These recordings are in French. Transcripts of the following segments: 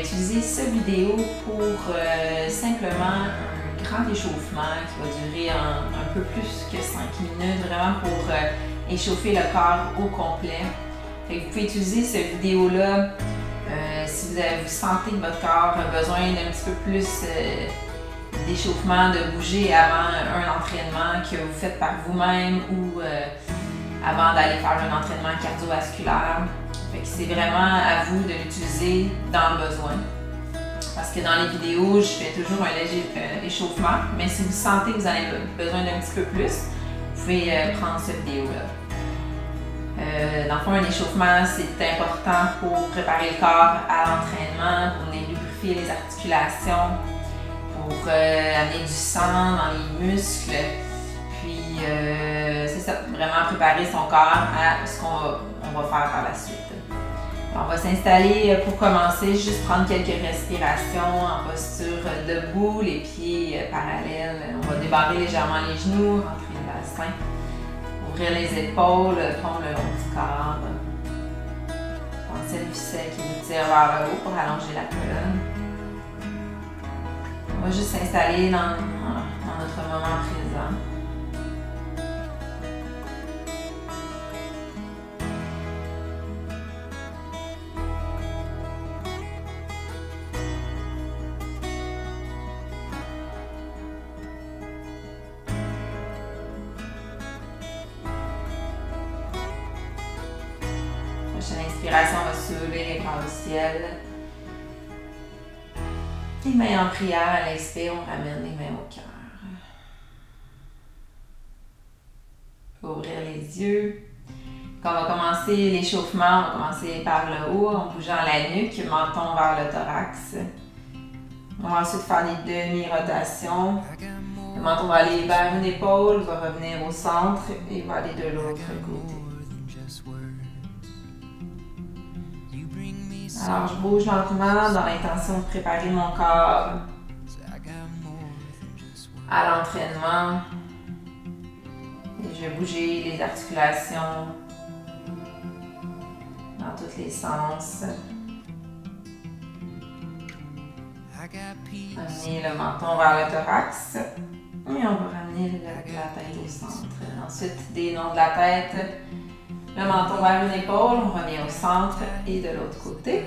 utiliser cette vidéo pour simplement un grand échauffement qui va durer un peu plus que 5 minutes, vraiment pour échauffer le corps au complet. Fait que vous pouvez utiliser cette vidéo-là si vous sentez que votre corps a besoin d'un petit peu plus d'échauffement, de bouger avant un entraînement que vous faites par vous-même ou avant d'aller faire un entraînement cardiovasculaire. Fait que c'est vraiment à vous de l'utiliser dans le besoin. Parce que dans les vidéos, je fais toujours un léger échauffement, mais si vous sentez que vous avez besoin d'un petit peu plus, vous pouvez prendre cette vidéo-là. Dans le fond, un échauffement, c'est important pour préparer le corps à l'entraînement, pour venir lubrifier les articulations, pour amener du sang dans les muscles. Puis, c'est ça, vraiment préparer son corps à ce qu'on va faire par la suite. On va s'installer pour commencer, juste prendre quelques respirations en posture debout, les pieds parallèles. On va débarrer légèrement les genoux, rentrer le bassin, ouvrir les épaules, prendre le long du corps. Pensez le ficelle qui nous tire vers le haut pour allonger la colonne. On va juste s'installer dans notre moment présent. Prochaine inspiration, on va soulever les bras au ciel. Les mains en prière, à l'expire, on ramène les mains au cœur. Ouvrir les yeux. Quand on va commencer l'échauffement, on va commencer par le haut, en bougeant la nuque, menton vers le thorax. On va ensuite faire des demi-rotations. Le menton va aller vers une épaule, va revenir au centre et va aller de l'autre côté. Alors, je bouge lentement dans l'intention de préparer mon corps à l'entraînement. Et je vais bouger les articulations dans tous les sens. Amener le menton vers le thorax. Et on va ramener la tête au centre. Ensuite, des nons de la tête. Le menton vers une épaule, on revient au centre et de l'autre côté.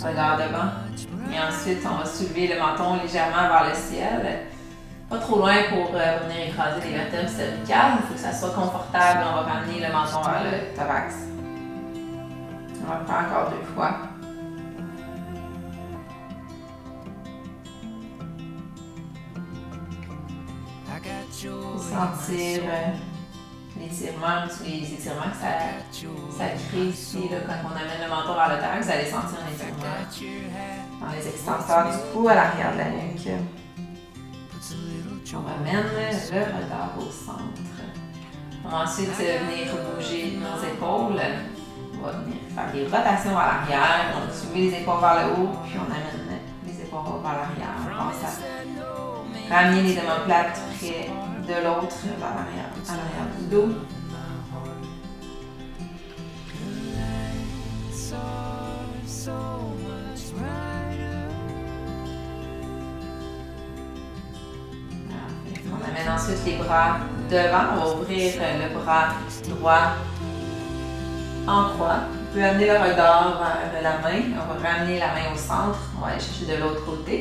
Regard devant. Et ensuite, on va soulever le menton légèrement vers le ciel. Pas trop loin pour venir écraser les vertèbres cervicales. Il faut que ça soit confortable. On va ramener le menton vers le thorax. On va le faire encore 2 fois. Sentir l'étirement, les étirements que ça crée ici là, quand on amène le menton vers le thorax, vous allez sentir un étirement dans les extenseurs du cou à l'arrière de la nuque. On ramène le regard au centre. On va ensuite venir bouger nos épaules. On va venir faire des rotations vers l'arrière. On va soulever les épaules vers le haut, puis on amène les épaules vers l'arrière. On pense à ramener les omoplates près de l'autre vers l'arrière, à l'arrière du dos. On amène ensuite les bras devant. On va ouvrir le bras droit en croix. Vous pouvez amener le regard vers la main. On va ramener la main au centre. On va aller chercher de l'autre côté.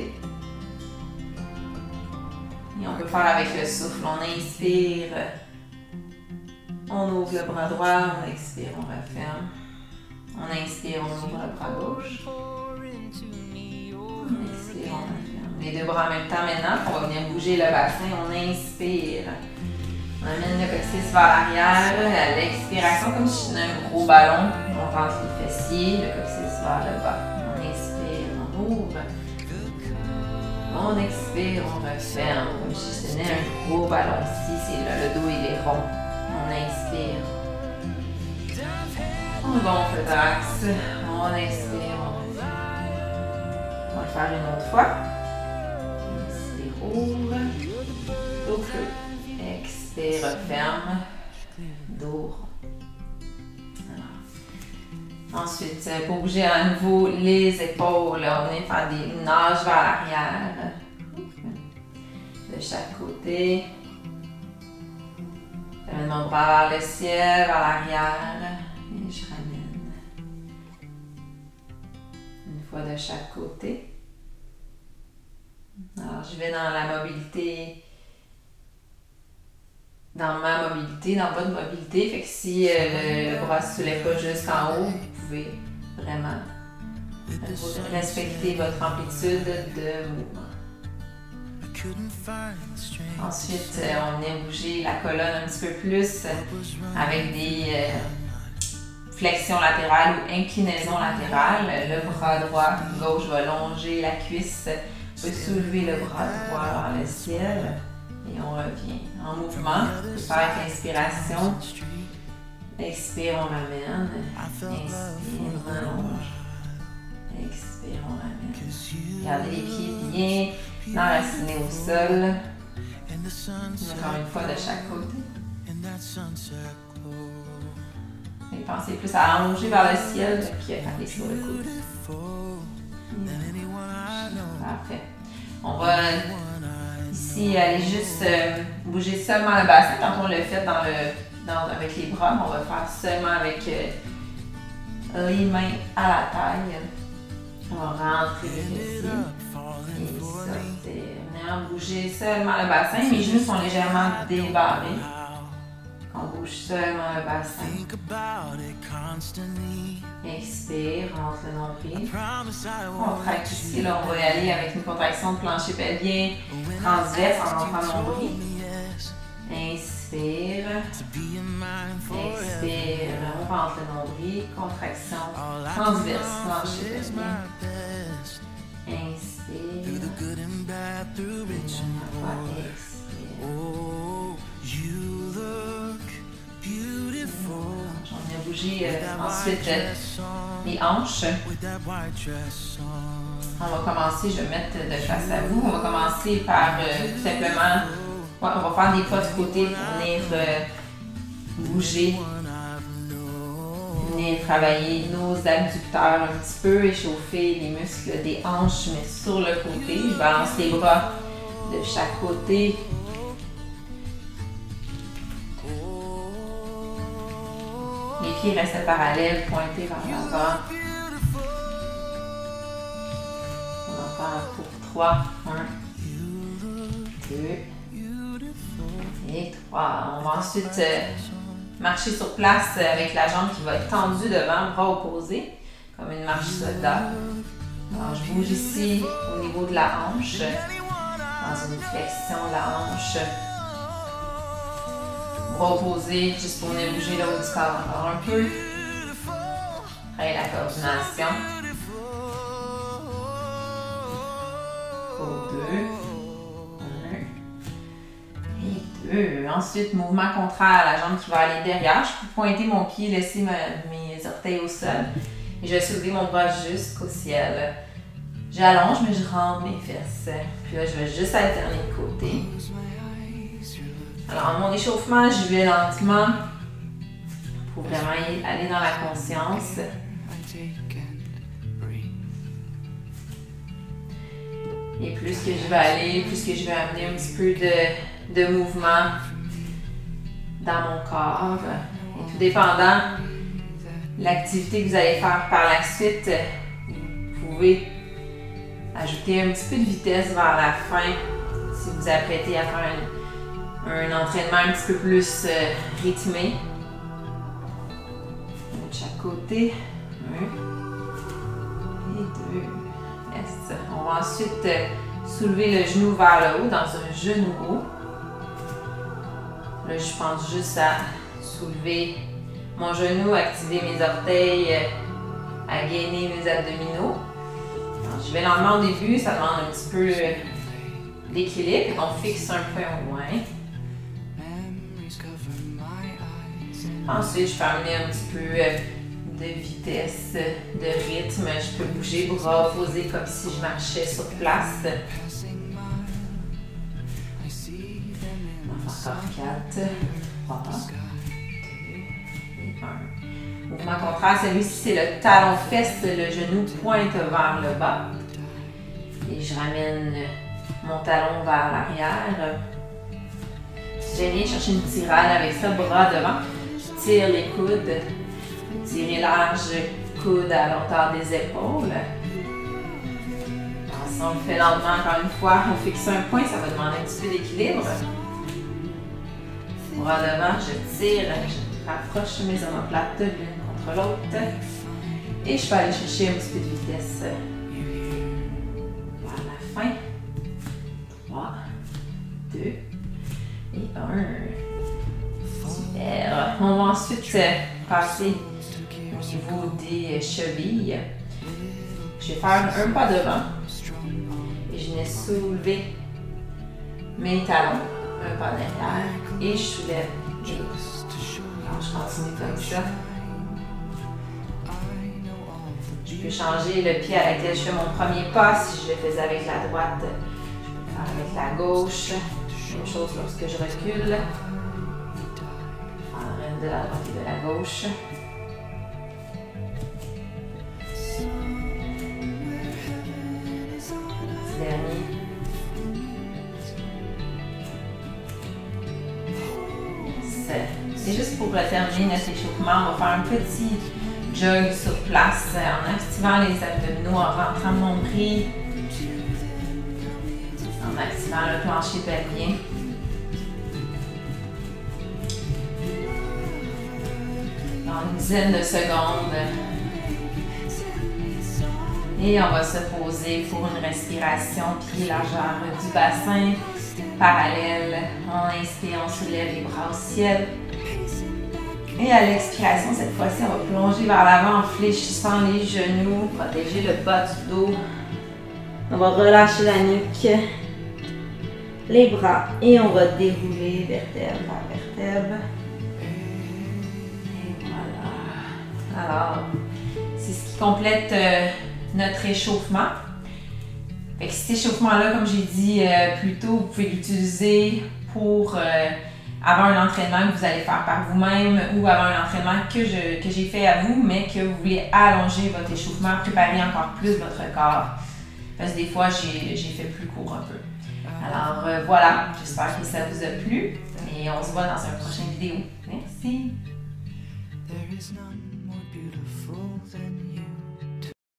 Et on peut faire avec le souffle. On inspire, on ouvre le bras droit, on expire, on referme. On inspire, on ouvre le bras gauche. On expire, on referme. Les 2 bras en même temps maintenant. On va venir bouger le bassin. On inspire. On amène le coccyx vers l'arrière. À l'expiration, comme si je tenais un gros ballon. On rentre les fessiers, le coccyx vers le bas. On inspire, on ouvre. On expire, on referme, comme si je tenais un gros ballon. Ici, c'est là, le dos il est rond. On inspire. On gonfle le thorax. On expire, on referme. On va le faire une autre fois. Inspire, ouvre. Souffle. Expire, referme. dos rond. Ensuite, pour bouger à nouveau les épaules, on vient faire des nages vers l'arrière. De chaque côté. J'amène mon bras vers le ciel, vers l'arrière. Et je ramène. Une fois de chaque côté. Alors, je vais dans la mobilité. Dans ma mobilité, dans votre mobilité. Fait que si le bras ne se soulève pas jusqu'en haut, vous pouvez vraiment respecter votre amplitude de mouvement. Ensuite, on vient bouger la colonne un petit peu plus avec des flexions latérales ou inclinaisons latérales. Le bras droit, gauche va longer la cuisse. On peut soulever le bras droit vers le ciel. Et on revient en mouvement. On peut faire avec l'inspiration. Expire, on ramène. Inspire, on allonge. Expire, on ramène. Gardez les pieds bien enracinés au sol. Encore une fois de chaque côté. Et pensez plus à allonger vers le ciel qu'aller sur le coude. Parfait. On va ici aller juste bouger seulement le bassin. Quand on le fait avec les bras, on va faire seulement avec les mains à la taille. On va rentrer le fessier et sortir. Venez bouger seulement le bassin. Mes genoux sont légèrement débarrés. On bouge seulement le bassin. Expire, rentre le nombril. Contracte ici. Là, on va y aller avec une contraction de plancher pelvien transverse en rentrant le nombril. Inspire. Expire. On rentre le nombril. Contraction transverse, plancher pelvien. Inspire. On a bougé ensuite les hanches. On va commencer, je vais mettre de face à vous. On va commencer par tout simplement, on va faire des pas de côté pour venir bouger, venir travailler nos abducteurs un petit peu, échauffer les muscles des hanches, mais sur le côté. Je balance les bras de chaque côté. Les pieds restent parallèles, pointés vers l'avant. On va faire pour 3. 1, 2 et 3. On va ensuite marcher sur place avec la jambe qui va être tendue devant, bras opposés, comme une marche soldat. Alors, je bouge ici au niveau de la hanche, dans une flexion de la hanche. Bras opposés, juste pour venir bouger le haut du corps encore un peu. Après la coordination. Pour 2. 1 et 2. Ensuite, mouvement contraire à la jambe qui va aller derrière. Je peux pointer mon pied, laisser mes orteils au sol. Et je vais soulever mon bras jusqu'au ciel. J'allonge, mais je rentre mes fesses. Puis là, je vais juste alterner de côté. Alors, mon échauffement, j'y vais lentement pour vraiment aller dans la conscience. Et plus que je vais aller, plus que je vais amener un petit peu de mouvement dans mon corps. Et tout dépendant de l'activité que vous allez faire par la suite, vous pouvez ajouter un petit peu de vitesse vers la fin si vous vous apprêtez à faire un entraînement un petit peu plus rythmé. De chaque côté. 1 et 2. Yes. On va ensuite soulever le genou vers le haut dans un genou haut. Là, je pense juste à soulever mon genou, activer mes orteils, à gainer mes abdominaux. Alors, je vais lentement au début, ça demande un petit peu d'équilibre. On fixe un peu au loin. Ensuite, je peux amener un petit peu de vitesse, de rythme. Je peux bouger, bras opposés comme si je marchais sur place. On va faire encore 4, 3, 2, Un mouvement contraire, celui-ci c'est le talon-fesse, le genou pointe vers le bas. Et je ramène mon talon vers l'arrière. Si j'ai bien cherché une tirade avec ça, bras devant. Je tire les coudes. Tirez large, coude à la hauteur des épaules. Ensuite, on le fait lentement encore une fois. On fixe un point, ça va demander un petit peu d'équilibre. Bras devant, je tire, je rapproche mes omoplates l'une contre l'autre. Et je peux aller chercher un petit peu de vitesse vers la fin. 3, 2 et 1. Super. On va ensuite passer au niveau des chevilles. Je vais faire un pas devant et je vais soulever mes talons, un pas derrière et je soulève les coudes. Alors je continue comme ça. Je peux changer le pied à laquelle je fais mon premier pas. Si je le faisais avec la droite, je peux le faire avec la gauche. Même chose lorsque je recule. De la droite et de la gauche. Petit dernier. C'est juste pour terminer notre échauffement, on va faire un petit jog sur place en activant les abdominaux, en rentrant le nombril, en activant le plancher pelvien. Une dizaine de secondes. Et on va se poser pour une respiration pied largeur du bassin, parallèle. On inspire, on soulève les bras au ciel. Et à l'expiration, cette fois-ci, on va plonger vers l'avant en fléchissant les genoux, protéger le bas du dos. On va relâcher la nuque, les bras et on va dérouler vertèbre par vertèbre. Alors, c'est ce qui complète notre échauffement. Fait que cet échauffement-là, comme j'ai dit plus tôt, vous pouvez l'utiliser pour avoir un entraînement que vous allez faire par vous-même ou avoir un entraînement que j'ai fait à vous, mais que vous voulez allonger votre échauffement, préparer encore plus votre corps. Parce que des fois, j'ai fait plus court un peu. Alors voilà, j'espère que ça vous a plu et on se voit dans une prochaine vidéo. Merci!